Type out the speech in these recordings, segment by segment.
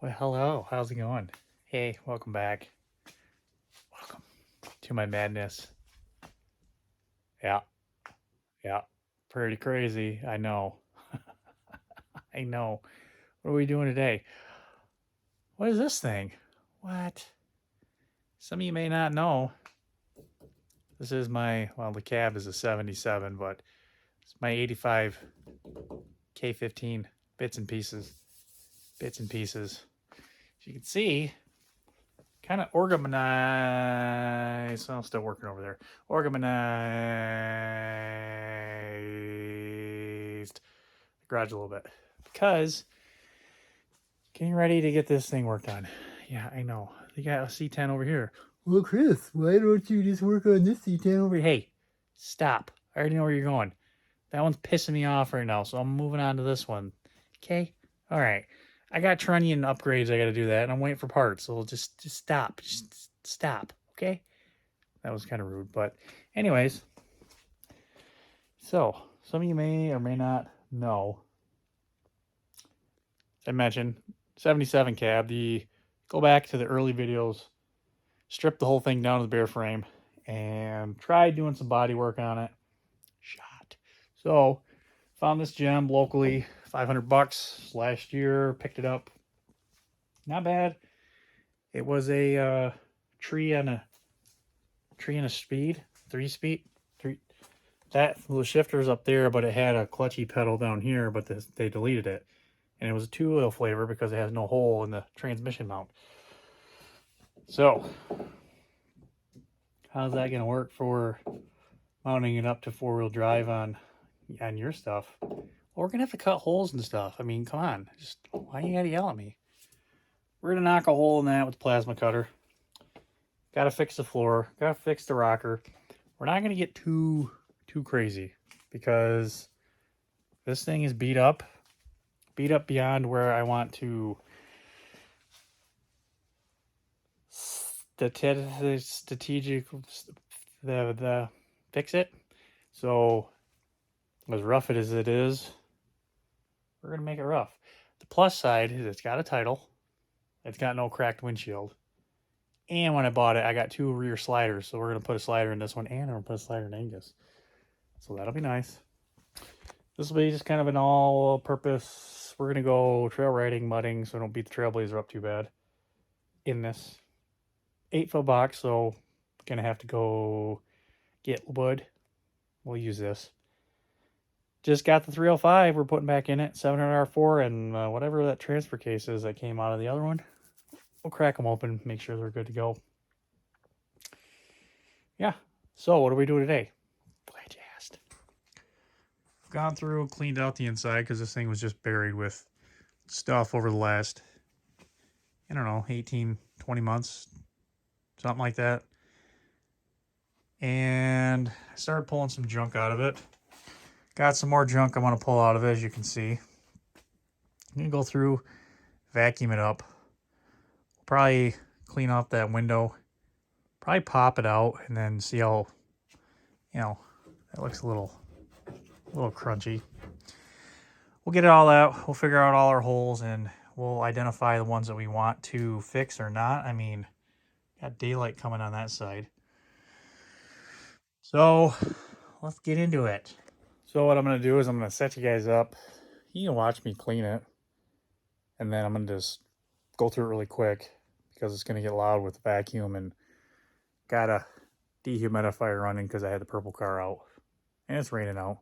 Well, hello. How's it going? Hey, welcome back. Welcome to my madness. Yeah, yeah. Pretty crazy. I know. I know. What are we doing today? What is this thing? What? Some of you may not know. This is the cab is a 77, but it's my 85 K15 bits and pieces. Bits and pieces. As you can see, kind of organized. I'm still working over there. Organized the garage a little bit because getting ready to get this thing worked on. Yeah, I know. They got a C10 over here. Well, Chris, why don't you just work on this C10 over here? Hey, stop. I already know where you're going. That one's pissing me off right now, so I'm moving on to this one. Okay? All right. I got Trunnion upgrades I got to do that, and I'm waiting for parts, so just stop. Just stop, okay? That was kind of rude, but anyways. So, some of you may or may not know. I mentioned 77 cab. Go back to the early videos, strip the whole thing down to the bare frame, and tried doing some body work on it. Shot. So, found this gem locally, $500 last year. Picked it up. Not bad. It was a tree and a 3-speed. That little shifter's up there, but it had a clutchy pedal down here, but they deleted it. And it was a 2-wheel flavor because it has no hole in the transmission mount. So, how's that going to work for mounting it up to 4-wheel drive on your stuff? Well, we're going to have to cut holes and stuff. I mean, come on. Just why you got to yell at me? We're going to knock a hole in that with the plasma cutter. Got to fix the floor. Got to fix the rocker. We're not going to get too crazy because this thing is beat up beyond where I want to strategic the fix it. So as rough as it is, we're gonna make it rough. The plus side is it's got a title, it's got no cracked windshield, and when I bought it I got 2 rear sliders, so we're gonna put a slider in this one and I'm gonna put a slider in Angus, so that'll be nice. This will be just kind of an all-purpose. We're gonna go trail riding, mudding, so don't beat the Trailblazer up too bad in this 8-foot box. So gonna have to go get wood. We'll use this. Just got the 305 we're putting back in it, 700R4, and whatever that transfer case is that came out of the other one. We'll crack them open, make sure they're good to go. Yeah, so what are we doing today? Glad you asked. I've gone through and cleaned out the inside because this thing was just buried with stuff over the last, I don't know, 18, 20 months, something like that. And I started pulling some junk out of it. Got some more junk I'm going to pull out of it, as you can see. I'm going to go through, vacuum it up. Probably clean off that window. Probably pop it out and then see how, that looks a little crunchy. We'll get it all out. We'll figure out all our holes and we'll identify the ones that we want to fix or not. I mean, got daylight coming on that side. So let's get into it. So what I'm going to do is I'm going to set you guys up. You can watch me clean it. And then I'm going to just go through it really quick because it's going to get loud with the vacuum, and got a dehumidifier running because I had the purple car out. And it's raining out.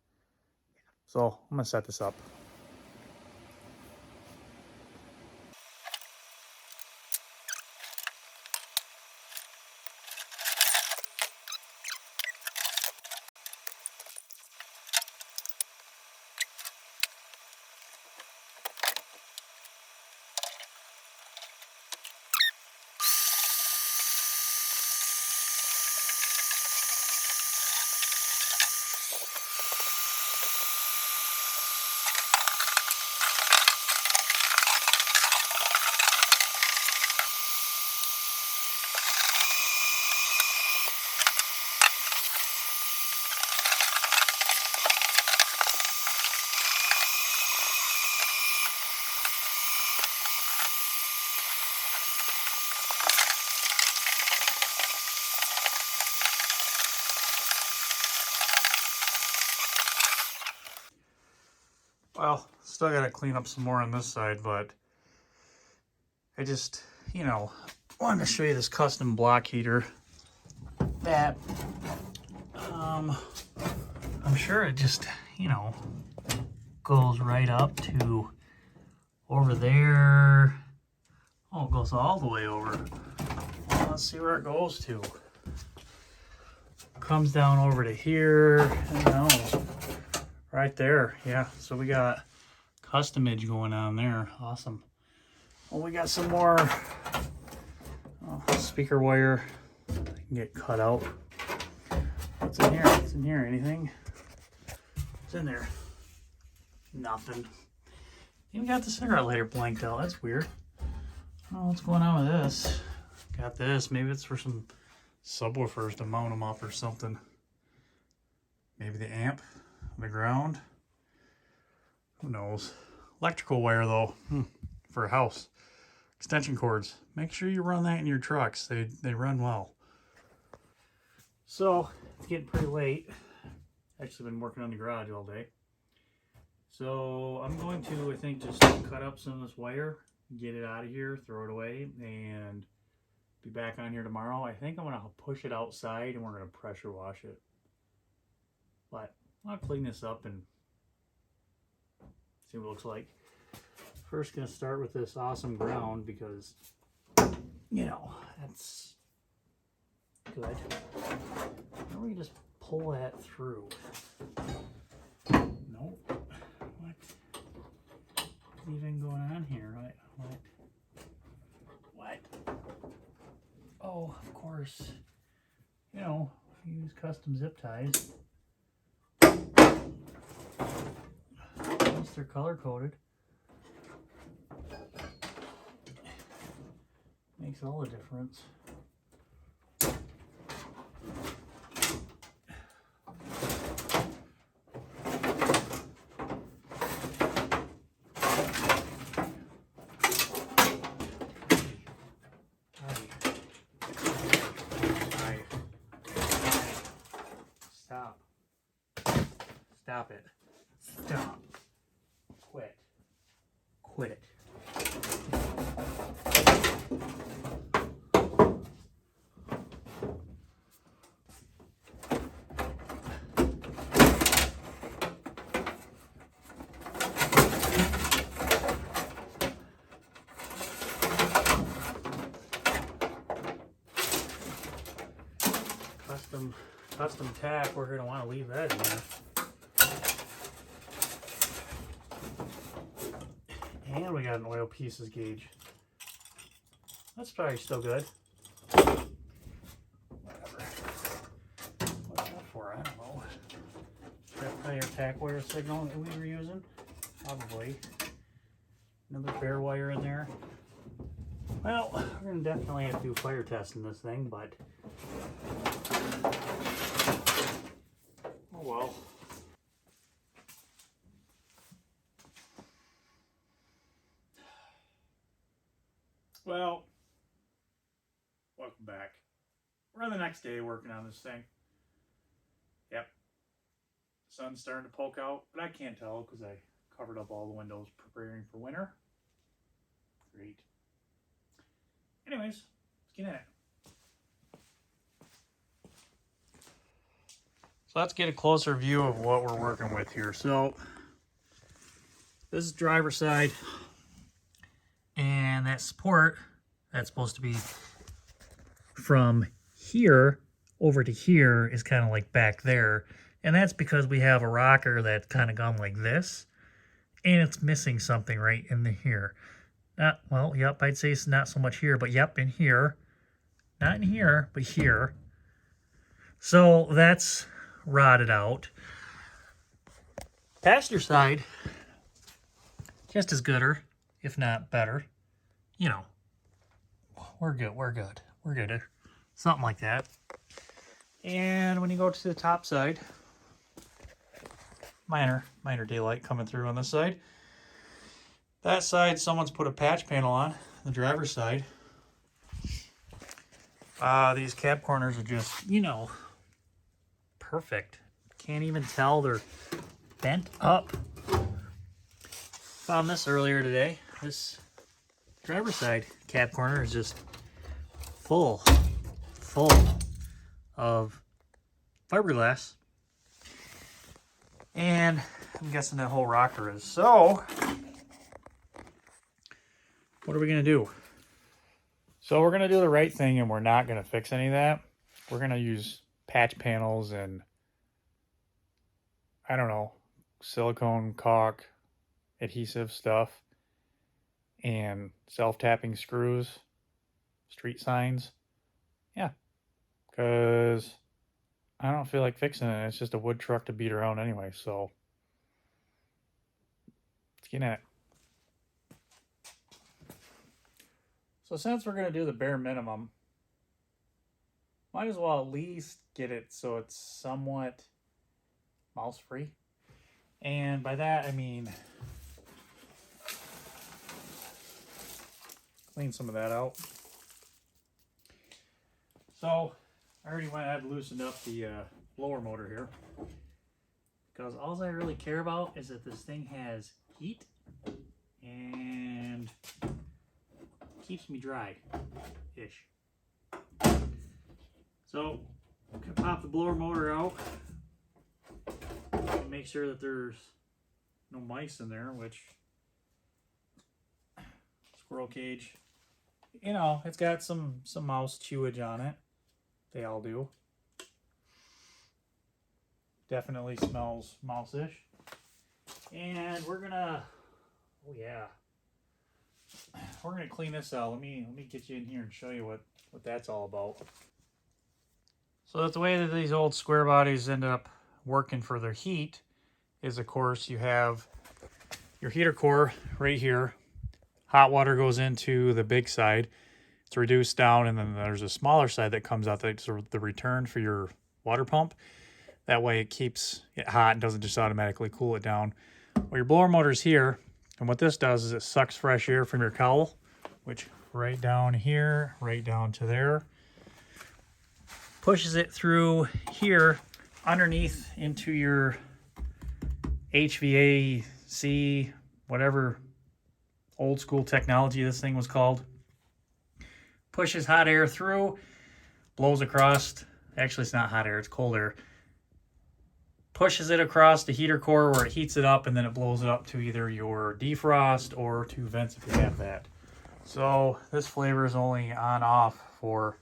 So I'm going to set this up. Well, still got to clean up some more on this side, but I just, you know, wanted to show you this custom block heater that I'm sure it just, you know, goes right up to over there. Oh, it goes all the way over. Well, let's see where it goes to. Comes down over to here. And right there. Yeah, so we got customage going on there. Awesome. Well, we got some more speaker wire that can get cut out. What's in here? What's in here? Anything? What's in there? Nothing. Even got the cigarette lighter blanked out. That's weird. I don't know what's going on with this. Got this. Maybe it's for some subwoofers to mount them up or something. Maybe the amp, the ground. Who knows? Electrical wire though, for a house. Extension cords. Make sure you run that in your trucks. They run well. So it's getting pretty late. Actually been working on the garage all day. So I'm going to, I think, just cut up some of this wire, get it out of here, throw it away, and be back on here tomorrow. I think I'm going to push it outside and we're going to pressure wash it. But I'll clean this up and see what it looks like. First, going to start with this awesome ground because, you know, that's good. Now we just pull that through. Nope. What is even going on here? What? Oh, of course. You know, use custom zip ties. At least they're color coded. Makes all the difference. Stop it. Stop. Quit. Quit it. Custom tack, we're going to want to leave that in there. And we got an oil pieces gauge. That's probably still good. Whatever. What's that for? I don't know. Is that probably our tack wire signal that we were using? Probably. Another bare wire in there. Well, we're going to definitely have to do fire testing this thing, but oh well. Well, welcome back. We're on the next day working on this thing. Yep. The sun's starting to poke out, but I can't tell because I covered up all the windows preparing for winter. Great. Anyways, let's get in it. So let's get a closer view of what we're working with here. So this is driver's side, and that support, that's supposed to be from here over to here is kind of like back there. And that's because we have a rocker that's kind of gone like this, and it's missing something right in the here. Not, well, yep, I'd say it's not so much here, but yep, in here. Not in here, but here. So that's rotted out. Passenger side, just as gooder, if not better. You know, we're good, we're good, we're good. Something like that. And when you go to the top side, minor daylight coming through on this side. That side, someone's put a patch panel on, the driver's side. These cab corners are just, you know, perfect. Can't even tell they're bent up. Found this earlier today. This driver's side cab corner is just full of fiberglass. And I'm guessing that whole rocker is. So, what are we going to do? So we're going to do the right thing, and we're not going to fix any of that. We're going to use patch panels and, I don't know, silicone caulk, adhesive stuff, and self-tapping screws, street signs. Yeah, because I don't feel like fixing it. It's just a wood truck to beat around anyway, so let's get at it. So since we're going to do the bare minimum, might as well at least get it so it's somewhat mouse-free. And by that, I mean clean some of that out. So I already went ahead and loosened up the blower motor here, because all I really care about is that this thing has heat and keeps me dry-ish. So I'm gonna pop the blower motor out and make sure that there's no mice in there, which squirrel cage, you know, it's got some mouse chewage on it. They all do. Definitely smells mouse-ish. And we're gonna, oh yeah, we're gonna clean this out. Let me get you in here and show you what that's all about. So that's the way that these old square bodies end up working for their heat is, of course, you have your heater core right here. Hot water goes into the big side. It's reduced down, and then there's a smaller side that comes out that's the return for your water pump. That way it keeps it hot and doesn't just automatically cool it down. Well, your blower motor's here, and what this does is it sucks fresh air from your cowl, which right down here, right down to there, pushes it through here underneath into your HVAC, whatever old school technology this thing was called. Pushes hot air through, blows across. Actually, it's not hot air, it's cold air. Pushes it across the heater core where it heats it up, and then it blows it up to either your defrost or to vents if you have that. So this flavor is only on off for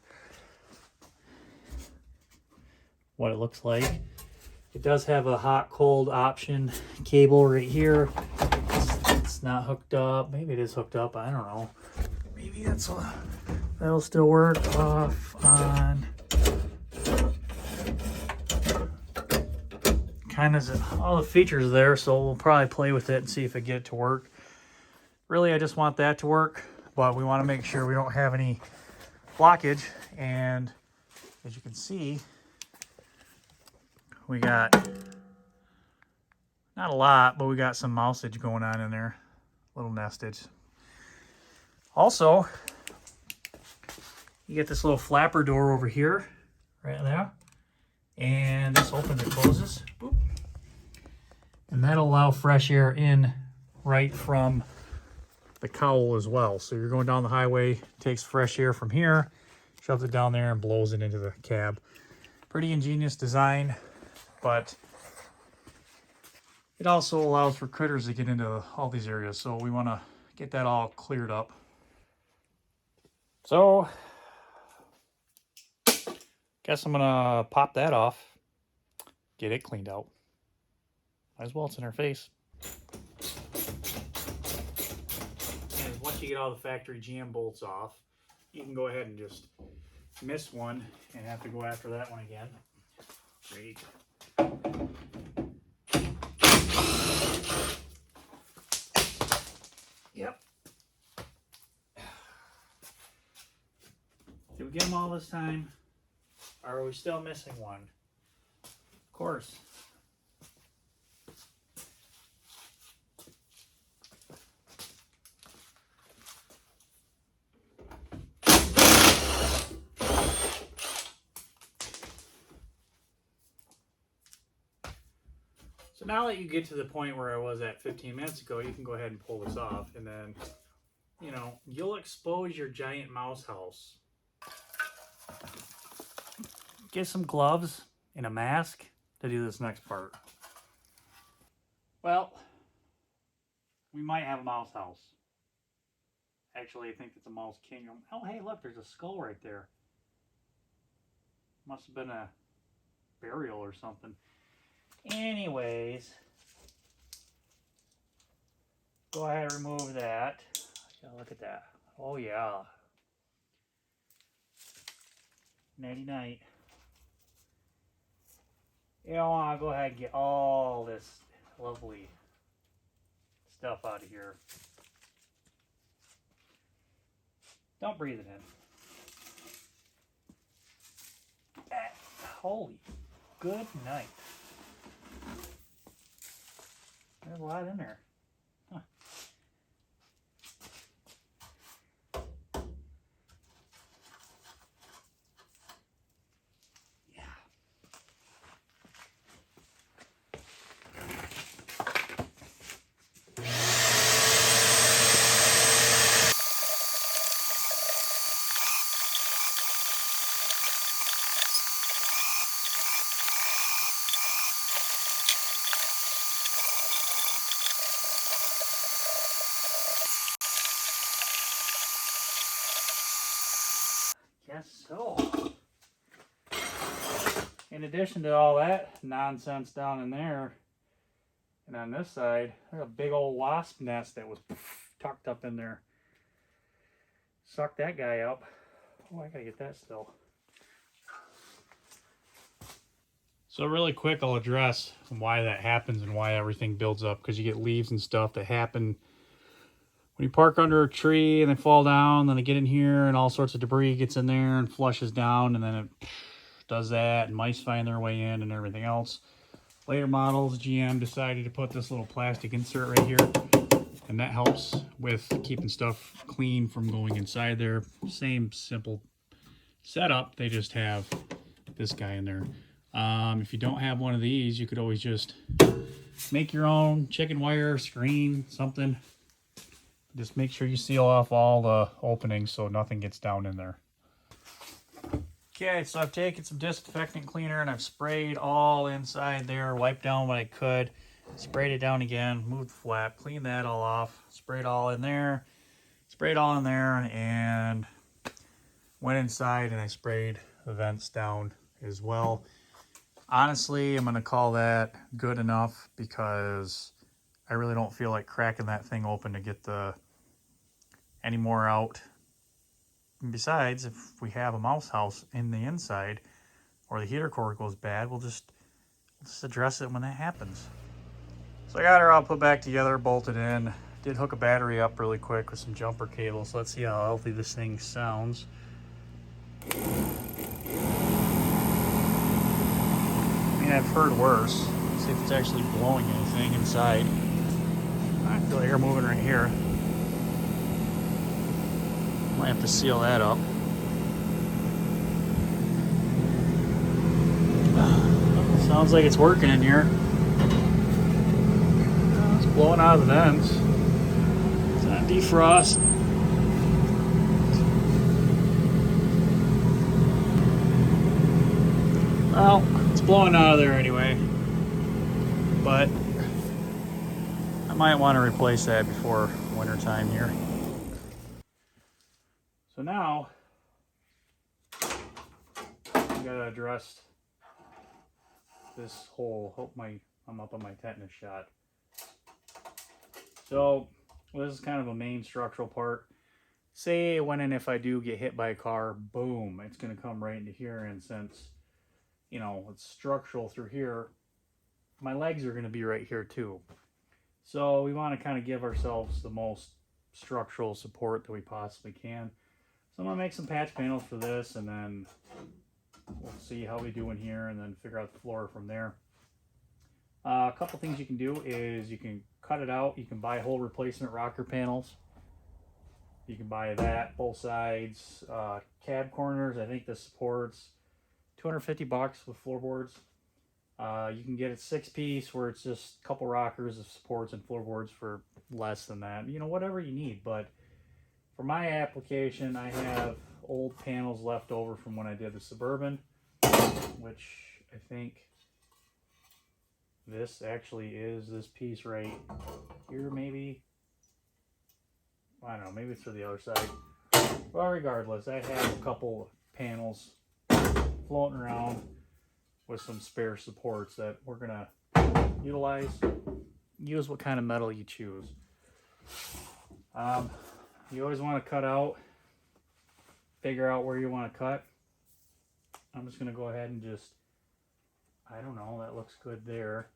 what it looks like. It does have a hot cold option cable right here. It's not hooked up. Maybe it is hooked up. I don't know. Maybe that'll still work. Off, on. Kind of all the features there, so we'll probably play with it and see if it get it to work. Really, I just want that to work, but we want to make sure we don't have any blockage. And as you can see, we got not a lot, but we got some mousage going on in there, little nestage. Also, you get this little flapper door over here, right there, and this opens and closes. Boop. And that'll allow fresh air in right from the cowl as well. So you're going down the highway, takes fresh air from here, shoves it down there, and blows it into the cab. Pretty ingenious design. But it also allows for critters to get into all these areas, so we want to get that all cleared up. So, guess I'm gonna pop that off, get it cleaned out. Might as well, it's in our face. And once you get all the factory GM bolts off, you can go ahead and just miss one and have to go after that one again. Great. Yep. Did we get them all this time? Or are we still missing one? Of course. So now that you get to the point where I was at 15 minutes ago, you can go ahead and pull this off, and then, you know, you'll expose your giant mouse house. Get some gloves and a mask to do this next part. Well, we might have a mouse house. Actually, I think it's a mouse kingdom. Oh, hey, look, there's a skull right there. Must have been a burial or something. Anyways, go ahead and remove that. Yeah, look at that. Oh, yeah. Nighty night. You know, I'll go ahead and get all this lovely stuff out of here. Don't breathe it in. Holy good night. There's a lot in there. Huh. Yeah. Guess so. In addition to all that nonsense down in there, and on this side, there's a big old wasp nest that was tucked up in there. Suck that guy up. Oh, I gotta get that still. So really quick, I'll address why that happens and why everything builds up, because you get leaves and stuff that happen when you park under a tree and they fall down, then they get in here and all sorts of debris gets in there and flushes down, and then it does that, and mice find their way in and everything else. Later models, GM decided to put this little plastic insert right here, and that helps with keeping stuff clean from going inside there. Same simple setup, they just have this guy in there. If you don't have one of these, you could always just make your own chicken wire screen, something. Just make sure you seal off all the openings so nothing gets down in there. Okay, so I've taken some disinfectant cleaner and I've sprayed all inside there, wiped down what I could, sprayed it down again, moved the flap, cleaned that all off, sprayed all in there, and went inside and I sprayed the vents down as well. Honestly, I'm going to call that good enough because I really don't feel like cracking that thing open to get any more out. And besides, if we have a mouse house in the inside or the heater cord goes bad, we'll just address it when that happens. So I got her all put back together, bolted in. Did hook a battery up really quick with some jumper cables. So let's see how healthy this thing sounds. I mean, I've heard worse. Let's see if it's actually blowing anything inside. I feel air moving right here. Might have to seal that up. Sounds like it's working in here. It's blowing out of the vents. It's not defrost. Well, it's blowing out of there anyway. But I might want to replace that before winter time here. So now I gotta address this whole, I'm up on my tetanus shot. So this is kind of a main structural part. Say when and if I do get hit by a car, boom, it's gonna come right into here, and since, you know, it's structural through here, my legs are gonna be right here too. So we want to kind of give ourselves the most structural support that we possibly can. So I'm going to make some patch panels for this, and then we'll see how we do in here and then figure out the floor from there. A couple things you can do is you can cut it out. You can buy whole replacement rocker panels. You can buy that, both sides. Cab corners, I think this supports $250 with floorboards. You can get it 6-piece where it's just a couple rockers of supports and floorboards for less than that. You know, whatever you need. But for my application, I have old panels left over from when I did the Suburban, which I think this actually is this piece right here, maybe. I don't know, maybe it's for the other side. Well, regardless, I have a couple panels floating around with some spare supports that we're gonna utilize. Use what kind of metal you choose. You always want to cut out, figure out where you want to cut. I'm just gonna go ahead and just, I don't know, that looks good there.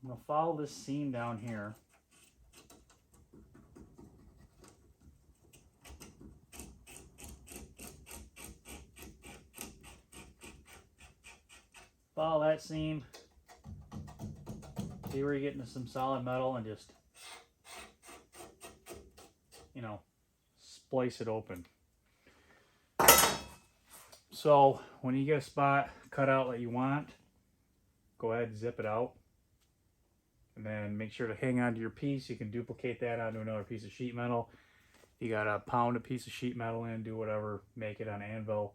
I'm gonna follow this seam down here. Follow that seam. See where you're getting some solid metal and just, you know, splice it open. So when you get a spot cut out that you want, go ahead and zip it out. And then make sure to hang on to your piece. You can duplicate that onto another piece of sheet metal. You gotta pound a piece of sheet metal in, do whatever, make it on anvil.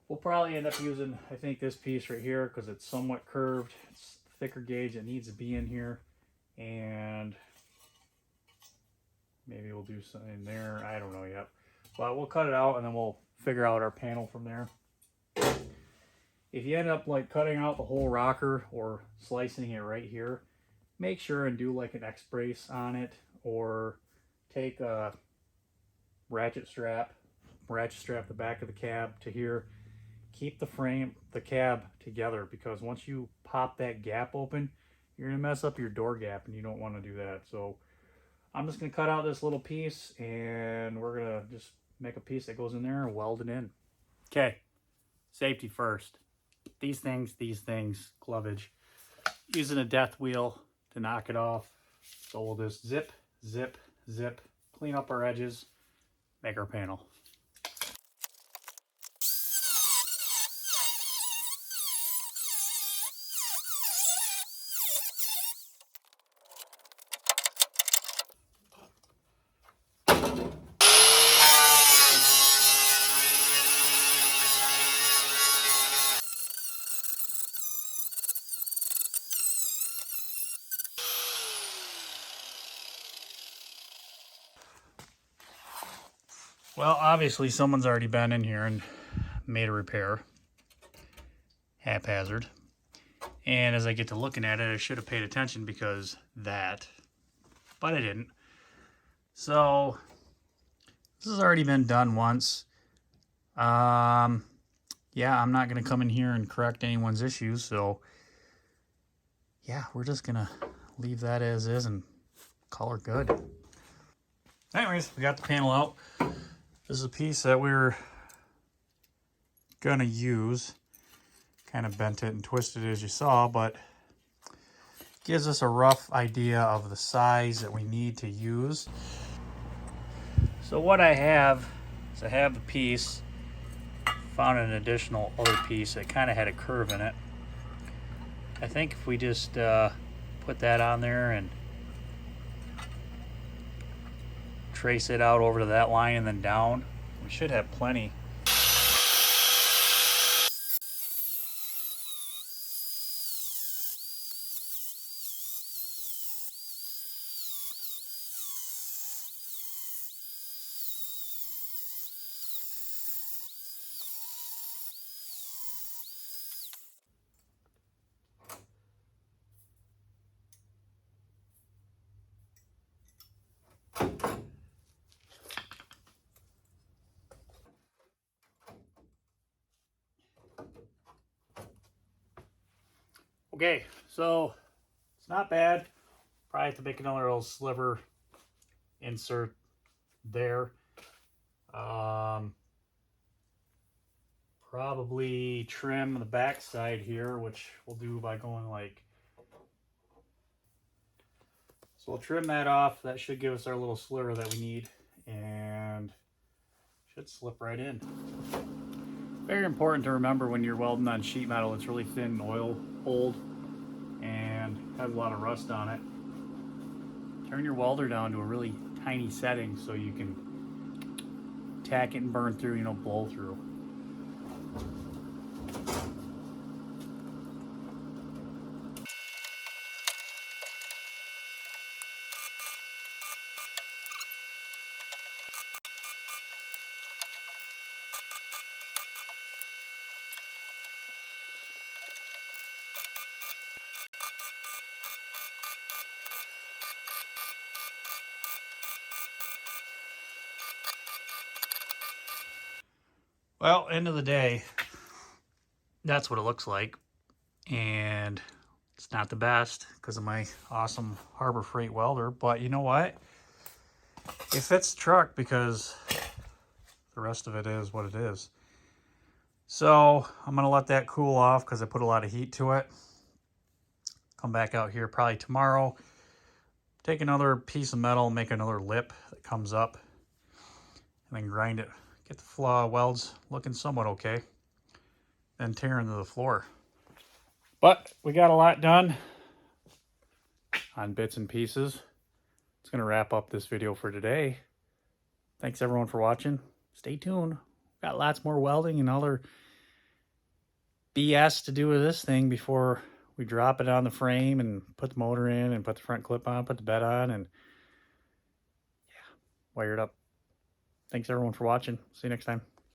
We'll probably end up using, I think, this piece right here because it's somewhat curved. It's thicker gauge. It needs to be in here. And maybe we'll do something there. I don't know yet. But we'll cut it out and then we'll figure out our panel from there. If you end up like cutting out the whole rocker or slicing it right here, make sure and do like an X brace on it, or take a ratchet strap the back of the cab to here. Keep the cab together, because once you pop that gap open, you're gonna mess up your door gap and you don't want to do that. So I'm just gonna cut out this little piece and we're gonna just make a piece that goes in there and weld it in. Okay, safety first. These things, clovage. Using a death wheel to knock it off. So we'll just zip, zip, zip, clean up our edges, make our panel. Well, obviously someone's already been in here and made a repair, haphazard. And as I get to looking at it, I should have paid attention because that, but I didn't. So this has already been done once. Yeah, I'm not gonna come in here and correct anyone's issues. So yeah, we're just gonna leave that as is and call her good. Anyways, we got the panel out. This is a piece that we're gonna use. Kind of bent it and twisted it as you saw, but gives us a rough idea of the size that we need to use. So what I have is I have the piece, found an additional other piece that kind of had a curve in it. I think if we just put that on there and trace it out over to that line and then down, we should have plenty. Okay, so it's not bad. Probably have to make another little sliver insert there. Probably trim the back side here, which we'll do by going like, so we'll trim that off. That should give us our little sliver that we need and should slip right in. Very important to remember when you're welding on sheet metal, it's really thin, oil, old, and has a lot of rust on it. Turn your welder down to a really tiny setting so you can tack it and burn through, you know, blow through. Well, end of the day, that's what it looks like. And it's not the best because of my awesome Harbor Freight welder. But you know what? It fits the truck because the rest of it is what it is. So I'm going to let that cool off because I put a lot of heat to it. Come back out here probably tomorrow. Take another piece of metal, make another lip that comes up. And then grind it. Get the welds looking somewhat okay. Then tear into the floor. But we got a lot done on bits and pieces. It's going to wrap up this video for today. Thanks everyone for watching. Stay tuned. Got lots more welding and other BS to do with this thing before we drop it on the frame and put the motor in and put the front clip on, put the bed on, and yeah, wire it up. Thanks everyone for watching. See you next time.